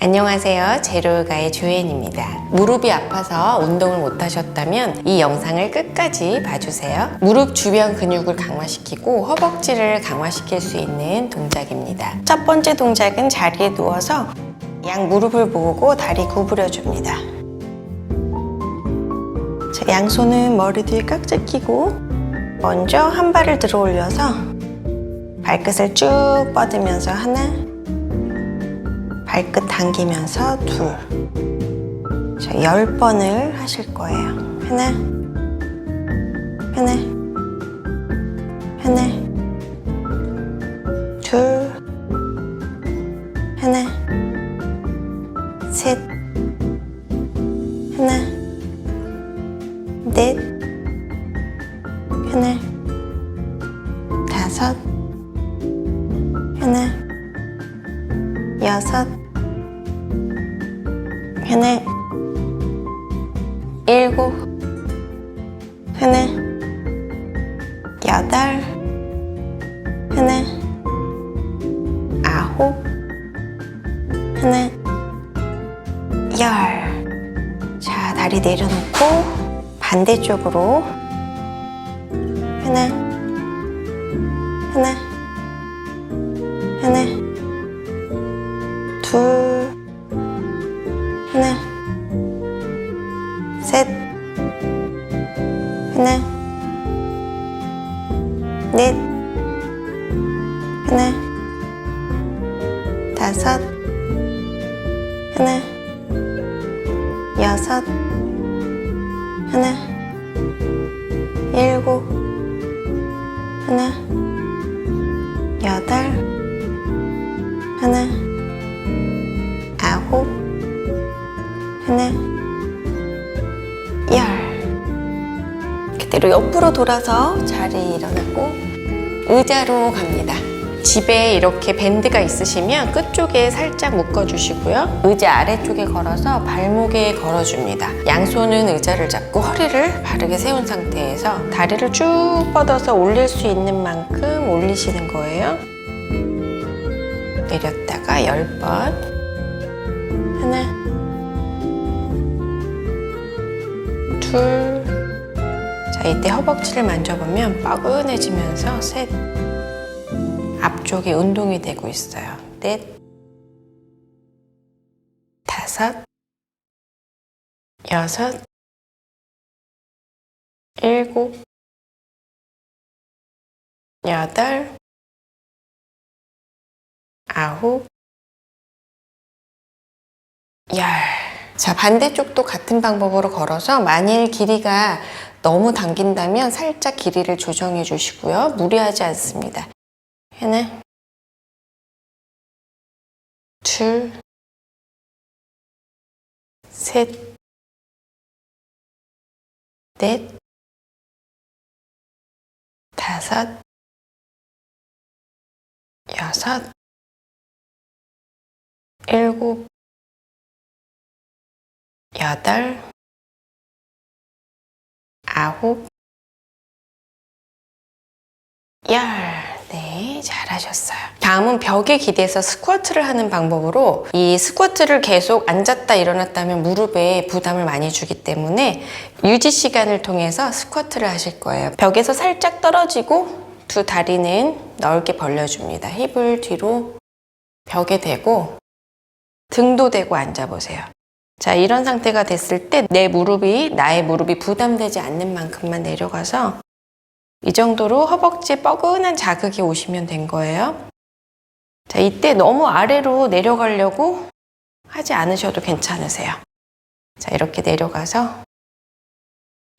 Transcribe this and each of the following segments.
안녕하세요. 제로요가의 조앤입니다. 무릎이 아파서 운동을 못 하셨다면 이 영상을 끝까지 봐주세요. 무릎 주변 근육을 강화시키고 허벅지를 강화시킬 수 있는 동작입니다. 첫 번째 동작은 자리에 누워서 양 무릎을 모으고 다리 구부려 줍니다. 양손은 머리 뒤에 깍지 끼고 먼저 한 발을 들어 올려서 발끝을 쭉 뻗으면서 하나, 발끝 당기면서 둘. 10번을 하실 거예요. 하나, 하나, 하나, 둘, 하나, 셋, 하나, 넷, 하나, 다섯, 하나, 여섯, 하나, 일곱, 하나, 여덟, 하나, 아홉, 하나, 열. 자, 다리 내려놓고 반대쪽으로 하나, 하나, 하나, 둘, 하나, 셋, 하나, 넷, 하나, 다섯, 하나, 여섯, 하나, 일곱, 하나, 여덟, 하나, 아홉, 하나, 열. 그대로 옆으로 돌아서 자리에 일어나고 의자로 갑니다. 집에 이렇게 밴드가 있으시면 끝쪽에 살짝 묶어주시고요. 의자 아래쪽에 걸어서 발목에 걸어줍니다. 양손은 의자를 잡고 허리를 바르게 세운 상태에서 다리를 쭉 뻗어서 올릴 수 있는 만큼 올리시는 거예요. 내렸다가 10번. 하나, 둘. 자, 이때 허벅지를 만져보면 뻐근해지면서 셋. 앞쪽에 운동이 되고 있어요. 넷, 다섯, 여섯, 일곱, 여덟, 아홉, 열. 자, 반대쪽도 같은 방법으로 걸어서 만일 길이가 너무 당긴다면 살짝 길이를 조정해 주시고요. 무리하지 않습니다. 하나, 둘, 셋, 넷, 다섯, 여섯, 일곱, 여덟, 아홉, 열. 네, 잘하셨어요. 다음은 벽에 기대서 스쿼트를 하는 방법으로 이 스쿼트를 계속 앉았다 일어났다 하면 무릎에 부담을 많이 주기 때문에 유지 시간을 통해서 스쿼트를 하실 거예요. 벽에서 살짝 떨어지고 두 다리는 넓게 벌려줍니다. 힙을 뒤로 벽에 대고 등도 대고 앉아보세요. 자, 이런 상태가 됐을 때 나의 무릎이 부담되지 않는 만큼만 내려가서 이 정도로 허벅지에 뻐근한 자극이 오시면 된 거예요. 자, 이때 너무 아래로 내려가려고 하지 않으셔도 괜찮으세요. 자, 이렇게 내려가서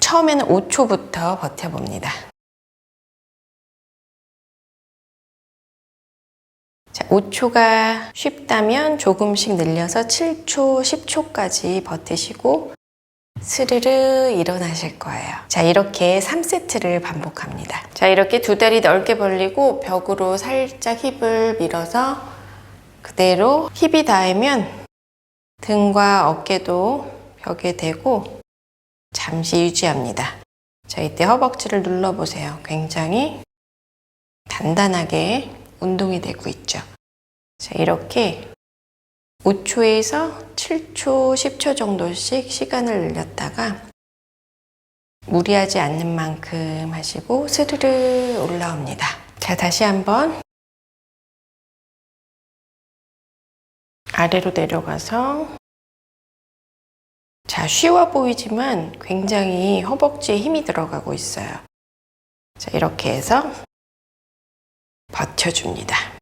처음에는 5초부터 버텨봅니다. 자, 5초가 쉽다면 조금씩 늘려서 7초, 10초까지 버티시고 스르르 일어나실 거예요. 자, 이렇게 3세트를 반복합니다. 자, 이렇게 두 다리 넓게 벌리고 벽으로 살짝 힙을 밀어서 그대로 힙이 닿으면 등과 어깨도 벽에 대고 잠시 유지합니다. 자, 이때 허벅지를 눌러보세요. 굉장히 단단하게 운동이 되고 있죠. 자, 이렇게 5초에서 7초, 10초 정도씩 시간을 늘렸다가 무리하지 않는 만큼 하시고 스르르 올라옵니다. 자, 다시 한번 아래로 내려가서, 자, 쉬워 보이지만 굉장히 허벅지에 힘이 들어가고 있어요. 자, 이렇게 해서 버텨줍니다.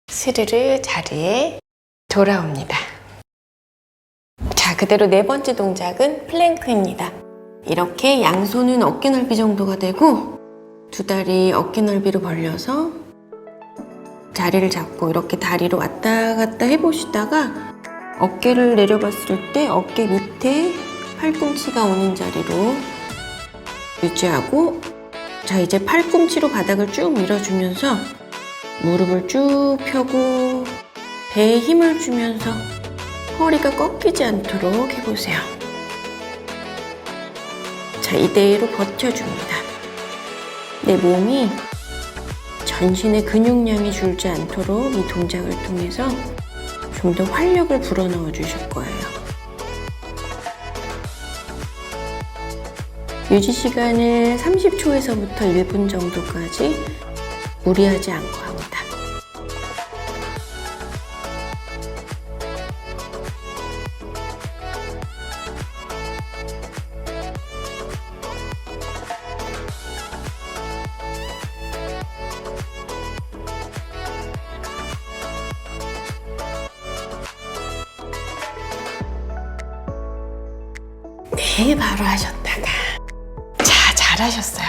스르르 자리에 돌아옵니다. 자, 그대로 네 번째 동작은 플랭크입니다. 이렇게 양손은 어깨 넓이 정도가 되고 두 다리 어깨 넓이로 벌려서 자리를 잡고 이렇게 다리로 왔다 갔다 해보시다가 어깨를 내려봤을 때 어깨 밑에 팔꿈치가 오는 자리로 유지하고, 자, 이제 팔꿈치로 바닥을 쭉 밀어주면서 무릎을 쭉 펴고 배에 힘을 주면서 허리가 꺾이지 않도록 해보세요. 자, 이대로 버텨줍니다. 내 몸이 전신의 근육량이 줄지 않도록 이 동작을 통해서 좀 더 활력을 불어넣어 주실 거예요. 유지 시간을 30초에서부터 1분 정도까지 무리하지 않고 합니다. 네, 바로 하셨다가. 자, 잘하셨어요.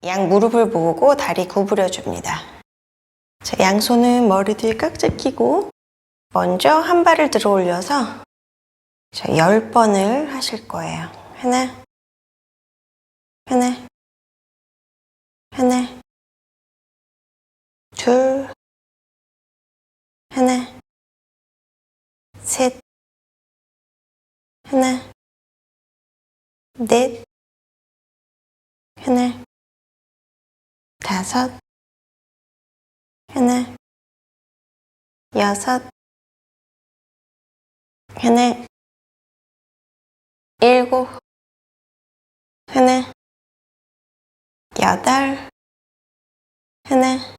양 무릎을 모으고 다리 구부려 줍니다. 자, 양손은 머리 뒤에 깍지 끼고 먼저 한 발을 들어 올려서 10번을 하실 거예요. 하나, 하나, 하나, 둘, 하나, 셋, 하나, 넷, 하나, 다섯, 하나, 여섯, 하나, 일곱, 하나, 여덟, 하나,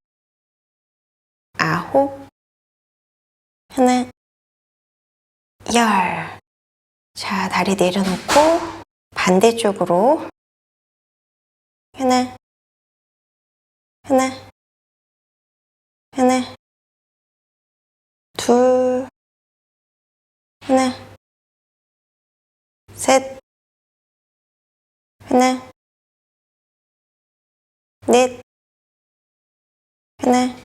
아홉, 하나, 열. 자, 다리 내려놓고 반대쪽으로 하나, 하나, 하나, 둘, 하나, 셋, 하나, 넷, 하나,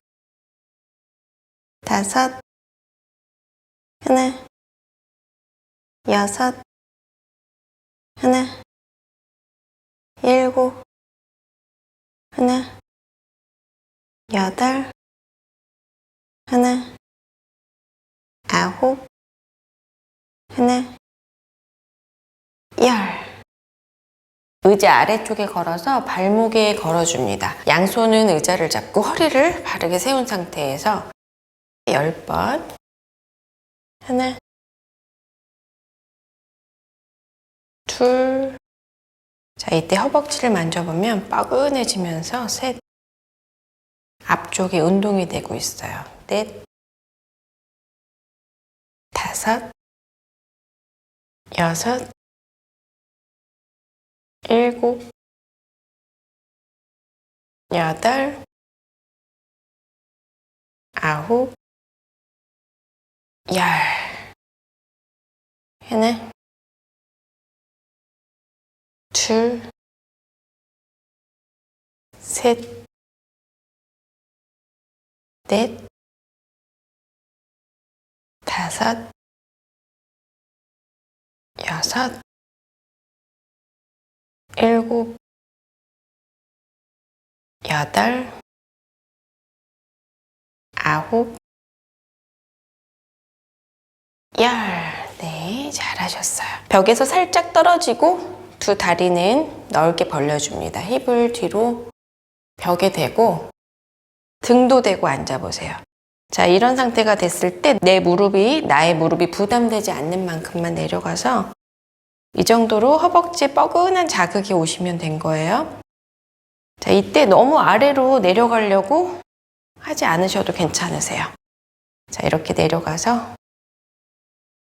다섯, 하나, 여섯, 하나, 일곱, 하나, 여덟, 하나, 아홉, 하나, 열. 의자 아래쪽에 걸어서 발목에 걸어줍니다. 양손은 의자를 잡고 허리를 바르게 세운 상태에서 10번. 하나, 둘. 자, 이때 허벅지를 만져보면 뻐근해지면서 셋. 앞쪽에 운동이 되고 있어요. 넷, 다섯, 여섯, 일곱, 여덟, 아홉, 열. 하나, 둘, 셋, 넷, 다섯, 여섯, 일곱, 여덟, 아홉, 열. 네, 잘하셨어요. 벽에서 살짝 떨어지고 두 다리는 넓게 벌려줍니다. 힙을 뒤로 벽에 대고 등도 대고 앉아보세요. 자, 이런 상태가 됐을 때 내 무릎이, 나의 무릎이 부담되지 않는 만큼만 내려가서 이 정도로 허벅지에 뻐근한 자극이 오시면 된 거예요. 자, 이때 너무 아래로 내려가려고 하지 않으셔도 괜찮으세요. 자, 이렇게 내려가서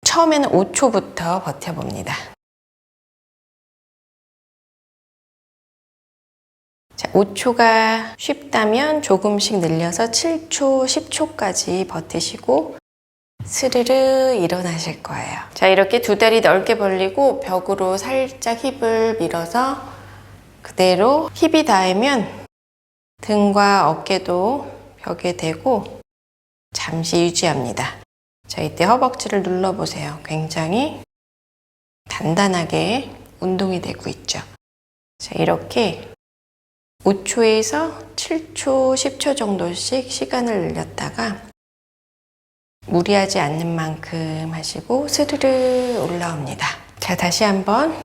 처음에는 5초부터 버텨봅니다. 자, 5초가 쉽다면 조금씩 늘려서 7초, 10초까지 버티시고 스르르 일어나실 거예요. 자, 이렇게 두 다리 넓게 벌리고 벽으로 살짝 힙을 밀어서 그대로 힙이 닿으면 등과 어깨도 벽에 대고 잠시 유지합니다. 자, 이때 허벅지를 눌러보세요. 굉장히 단단하게 운동이 되고 있죠. 자, 이렇게 5초에서 7초, 10초 정도씩 시간을 늘렸다가 무리하지 않는 만큼 하시고 스르르 올라옵니다. 자, 다시 한번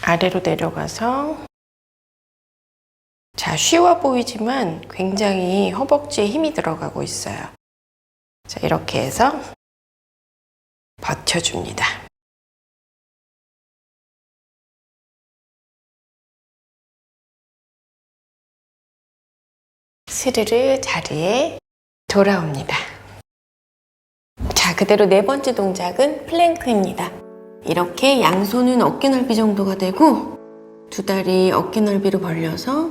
아래로 내려가서 자, 쉬워 보이지만 굉장히 허벅지에 힘이 들어가고 있어요. 자, 이렇게 해서 버텨줍니다. 스르르 자리에 돌아옵니다. 자, 그대로 네 번째 동작은 플랭크입니다. 이렇게 양손은 어깨 넓이 정도가 되고 두 다리 어깨 넓이로 벌려서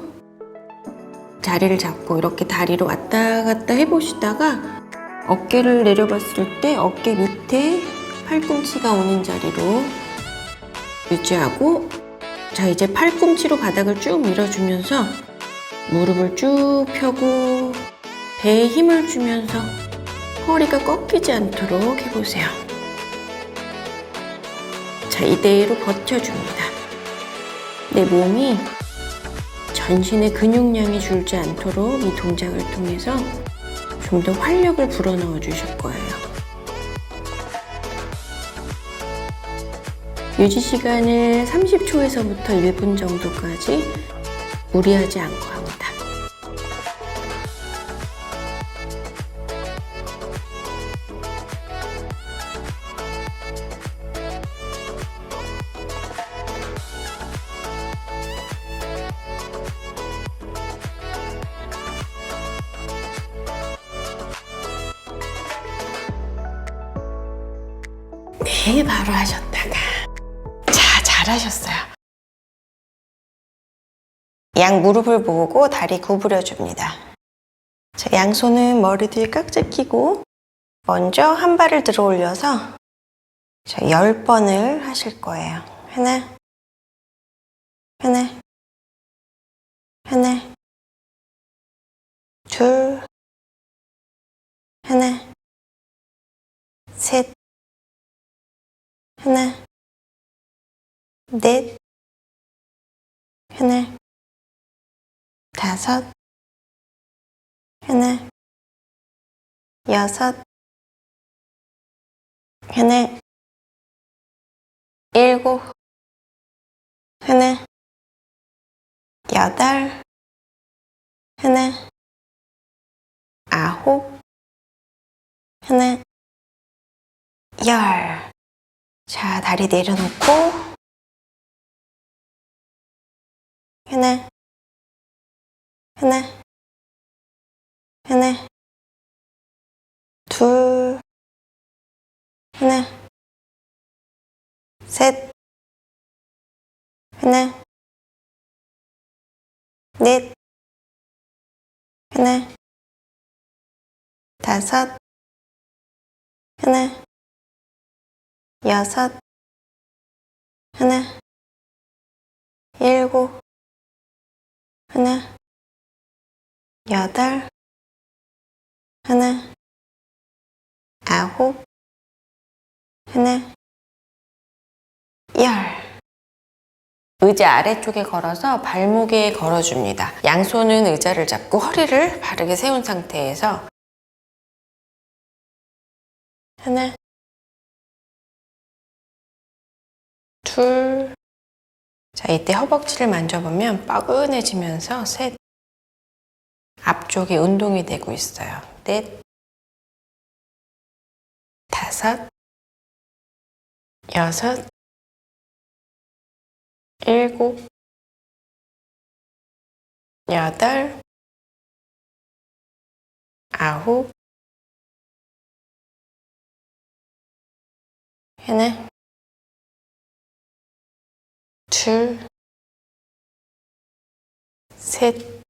자리를 잡고 이렇게 다리로 왔다 갔다 해보시다가 어깨를 내려봤을 때 어깨 밑에 팔꿈치가 오는 자리로 유지하고, 자, 이제 팔꿈치로 바닥을 쭉 밀어주면서 무릎을 쭉 펴고 배에 힘을 주면서 허리가 꺾이지 않도록 해보세요. 자, 이대로 버텨줍니다. 내 몸이 전신의 근육량이 줄지 않도록 이 동작을 통해서 좀 더 활력을 불어넣어 주실 거예요. 유지 시간을 30초에서부터 1분 정도까지 무리하지 않고 합니다. 네, 바로 하셨다가. 자, 잘하셨어요. 양 무릎을 모으고 다리 구부려 줍니다. 자, 양손은 머리 뒤에 깍지 끼고 먼저 한 발을 들어 올려서 자, 10번을 하실 거예요. 하나, 하나, 하나, 둘, 하나, 셋, 하나, 넷, 하나, 다섯, 하나, 여섯, 하나, 일곱, 하나, 여덟, 하나, 아홉, 하나, 열. 자, 다리 내려놓고 하나, 하나, 하나, 둘, 하나, 셋, 하나, 넷, 하나, 다섯, 하나, 여섯, 하나, 일곱, 하나, 여덟, 하나, 아홉, 하나, 열. 의자 아래쪽에 걸어서 발목에 걸어줍니다. 양손은 의자를 잡고 허리를 바르게 세운 상태에서 하나, 둘. 자, 이때 허벅지를 만져보면 뻐근해지면서 셋. 앞쪽에 운동이 되고 있어요. 넷. 다섯. 여섯. 일곱. 여덟. 아홉. 하나. 둘. 셋.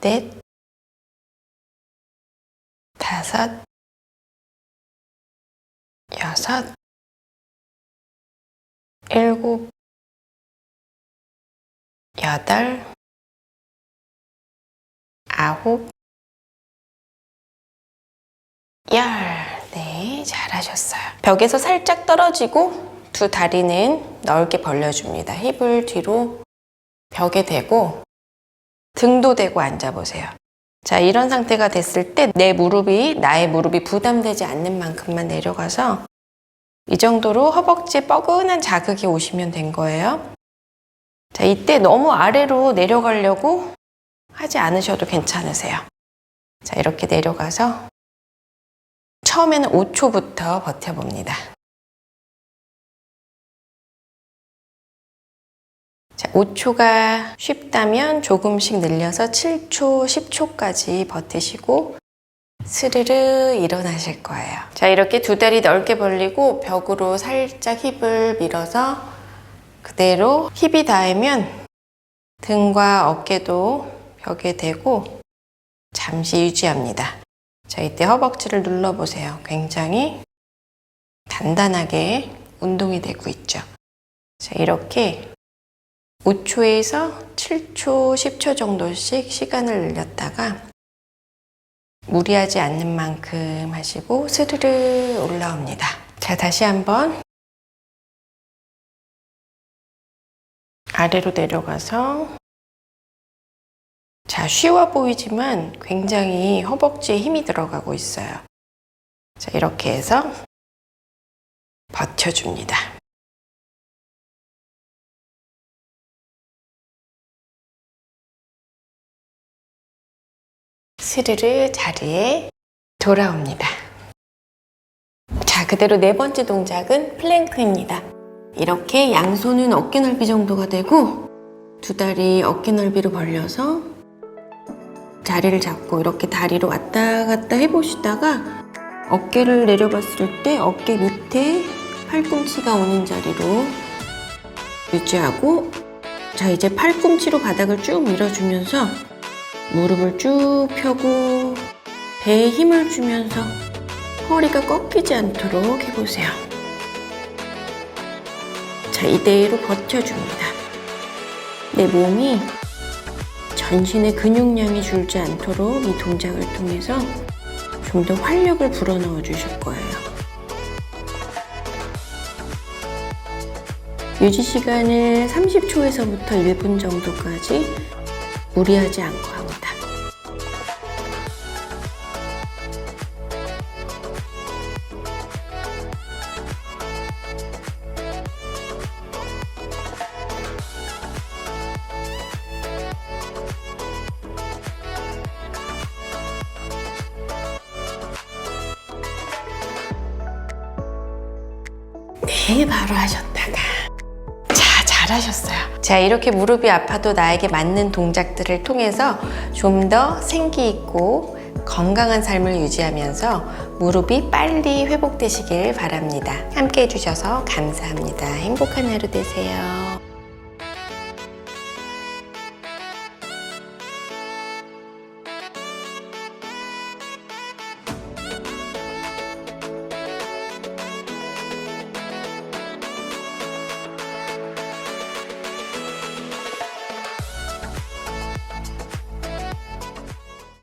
넷. 다섯. 여섯. 일곱. 여덟. 아홉. 열. 네, 잘하셨어요. 벽에서 살짝 떨어지고 두 다리는 넓게 벌려줍니다. 힙을 뒤로 벽에 대고 등도 대고 앉아보세요. 자, 이런 상태가 됐을 때 나의 무릎이 부담되지 않는 만큼만 내려가서 이 정도로 허벅지에 뻐근한 자극이 오시면 된 거예요. 자, 이때 너무 아래로 내려가려고 하지 않으셔도 괜찮으세요. 자, 이렇게 내려가서 처음에는 5초부터 버텨봅니다. 자, 5초가 쉽다면 조금씩 늘려서 7초, 10초까지 버티시고 스르르 일어나실 거예요. 자, 이렇게 두 다리 넓게 벌리고 벽으로 살짝 힙을 밀어서 그대로 힙이 닿으면 등과 어깨도 벽에 대고 잠시 유지합니다. 자, 이때 허벅지를 눌러보세요. 굉장히 단단하게 운동이 되고 있죠. 자, 이렇게 5초에서 7초, 10초 정도씩 시간을 늘렸다가 무리하지 않는 만큼 하시고 스르르 올라옵니다. 자, 다시 한번 아래로 내려가서 자, 쉬워 보이지만 굉장히 허벅지에 힘이 들어가고 있어요. 자, 이렇게 해서 버텨줍니다. 스르르 자리에 돌아옵니다. 자, 그대로 네 번째 동작은 플랭크입니다. 이렇게 양손은 어깨 넓이 정도가 되고 두 다리 어깨 넓이로 벌려서 자리를 잡고 이렇게 다리로 왔다 갔다 해보시다가 어깨를 내려봤을 때 어깨 밑에 팔꿈치가 오는 자리로 유지하고, 자, 이제 팔꿈치로 바닥을 쭉 밀어주면서 무릎을 쭉 펴고 배에 힘을 주면서 허리가 꺾이지 않도록 해보세요. 자, 이대로 버텨줍니다. 내 몸이 전신의 근육량이 줄지 않도록 이 동작을 통해서 좀 더 활력을 불어넣어 주실 거예요. 유지 시간을 30초에서부터 1분 정도까지 무리하지 않고 합니다. 네, 바로 하셨다가. 자, 잘하셨어요. 자, 이렇게 무릎이 아파도 나에게 맞는 동작들을 통해서 좀 더 생기 있고 건강한 삶을 유지하면서 무릎이 빨리 회복되시길 바랍니다. 함께 해주셔서 감사합니다. 행복한 하루 되세요.